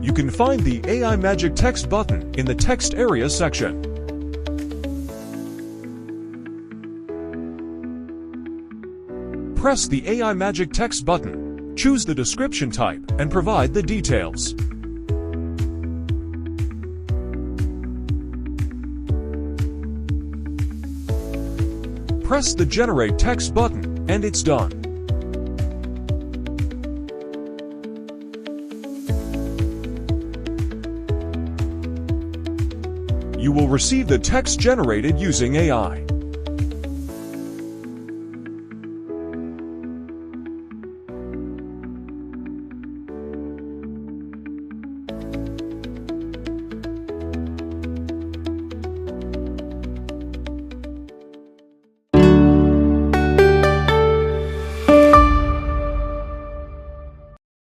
You can find the AI Magic Text button in the Text Area section. Press the AI Magic Text button, choose the description type, and provide the details. Press the Generate Text button, and it's done. You will receive the text generated using AI.